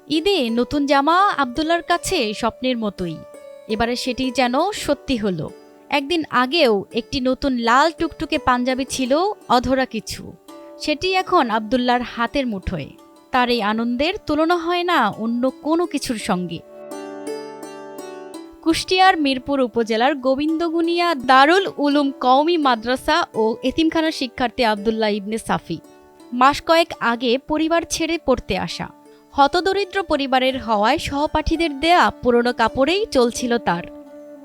ঈদে নতুন জামা আব্দুল্লার কাছে স্বপ্নের মতোই। এবারে সেটি যেন সত্যি হলো। একদিন আগেও একটি নতুন লাল টুকটুকে পাঞ্জাবি ছিল অধরা কিছু, সেটি এখন আব্দুল্লার হাতের মুঠোয়। তার এই আনন্দের তুলনা হয় না অন্য কোনো কিছুর সঙ্গে। কুষ্টিয়ার মিরপুর উপজেলার গোবিন্দগুনিয়া দারুল উলুম কওমি মাদ্রাসা ও এতিমখানার শিক্ষার্থী আব্দুল্লাহ ইবনে সাফি মাস কয়েক আগে পরিবার ছেড়ে পড়তে আসা। হতদরিদ্র পরিবারের হওয়ায় সহপাঠীদের দেয়া পুরনো কাপড়েই চলছিল তার।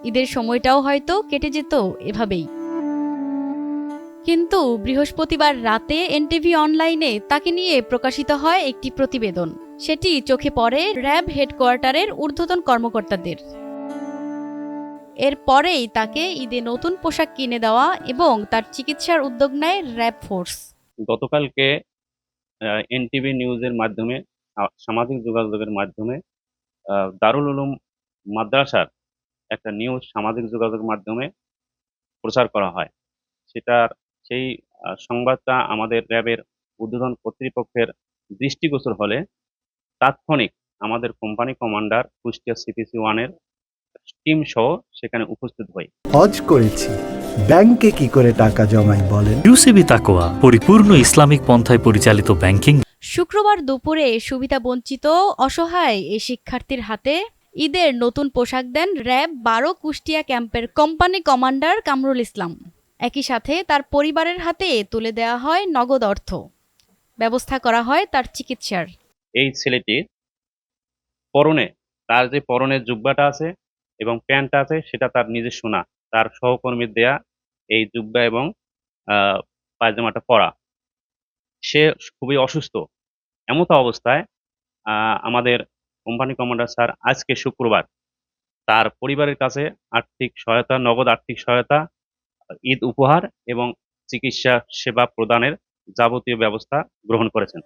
ঈদের সময়টাও হয়তো কেটে যেত এভাবেই। কিন্তু বৃহস্পতিবার রাতে এনটিভি অনলাইনে তাকে নিয়ে প্রকাশিত হয় একটি প্রতিবেদন। সেটি চোখে পড়ে র্যাব হেডকোয়ার্টারের ঊর্ধ্বতন কর্মকর্তাদের। এরপরেই তাকে ঈদে নতুন পোশাক কিনে দেওয়া এবং তার চিকিৎসার উদ্যোগ নেয় র্যাব ফোর্স। গতকালকে এনটিভি নিউজের মাধ্যমে সামাজিক যোগাযোগের মাধ্যমে দারুল উলুম মাদ্রাসার একটা নিউজ সামাজিক যোগাযোগের মাধ্যমে প্রচার করা হয়। সেই সংবাদটা আমাদের র্যাবের ঊর্ধ্বতন কর্তৃপক্ষের দৃষ্টিগোচর হলে তাৎক্ষণিক আমাদের কোম্পানি কমান্ডার কুষ্টিয়া সিপিসি 1-এর টিম সহ সেখানে উপস্থিত হই। হজ করেছি, ব্যাংকে কি করে টাকা জমাই বলেন? ইউসিবি তাকওয়া পরিপূর্ণ ইসলামিক পন্থায় পরিচালিত ব্যাংকিং। শুক্রবার দুপুরে সুবিধা বঞ্চিত অসহায় এই শিক্ষার্থীর হাতে ঈদের নতুন পোশাক দেন র্যাব 12 কুষ্টিয়া ক্যাম্পের কোম্পানি কমান্ডার কামরুল ইসলাম। একই সাথে তার পরিবারের হাতে তুলে দেওয়া হয় নগদ অর্থ। ব্যবস্থা করা হয় তার চিকিৎসার। এই ছেলেটির পরনে, তার যে পরনের জুব্বাটা আছে এবং প্যান্টটা আছে সেটা তার নিজস্ব না, তার সহকর্মীর দেয়া এই জুব্বা এবং পায়জামাটা পরা। সে খুবই অসুস্থ। এমত অবস্থায় আমাদের কোম্পানি কমান্ডার স্যার আজকে শুক্রবার তার পরিবারের কাছে আর্থিক সহায়তা, নগদ আর্থিক সহায়তা, ঈদ উপহার এবং চিকিৎসা সেবা প্রদানের যাবতীয় ব্যবস্থা গ্রহণ করেছেন।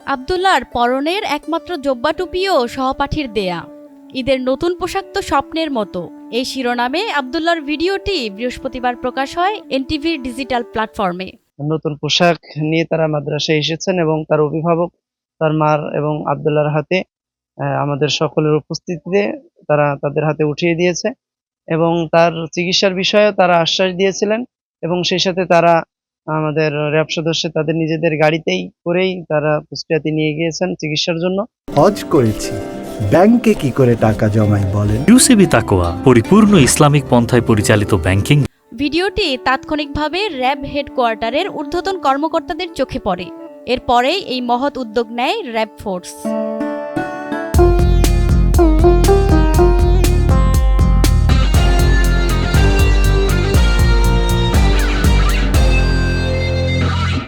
আব্দুল্লাহর পরনের একমাত্র জব্বা টুপিও সহপাঠীর দেয়া। ঈদের নতুন পোশাক তো স্বপ্নের মতো, এই শিরোনামে আব্দুল্লাহর ভিডিওটি বৃহস্পতিবার প্রকাশ হয় এনটিভির ডিজিটাল প্ল্যাটফর্মে। নতুন পোশাক নিয়ে তারা মাদ্রাসায় এসেছেন এবং তার অভিভাবক, তার মার এবং আব্দুল্লাহর হাতে আমাদের সকলের উপস্থিতিতে তারা তাদের হাতে উঠিয়ে দিয়েছে এবং তার চিকিৎসার বিষয়ে তারা আশ্বাস দিয়েছিলেন এবং সেই সাথে তারা আমাদের র্যাব সদস্য তাদের নিজেদের গাড়িতেই করেই তারা কুষ্টিয়াতে নিয়ে গিয়েছেন চিকিৎসার জন্য। হজ করেছি, ব্যাংকে কি করে টাকা জমাই বলেন? ইউসিবি তাকওয়া পরিপূর্ণ ইসলামিক পন্থায় পরিচালিত ব্যাংকিং। ভিডিওটি তাৎক্ষণিকভাবে র্যাব হেডকোয়ার্টারের ঊর্ধ্বতন কর্মকর্তাদের চোখে পড়ে। এরপরেই এই মহৎ উদ্যোগ নেয় র্যাব ফোর্স।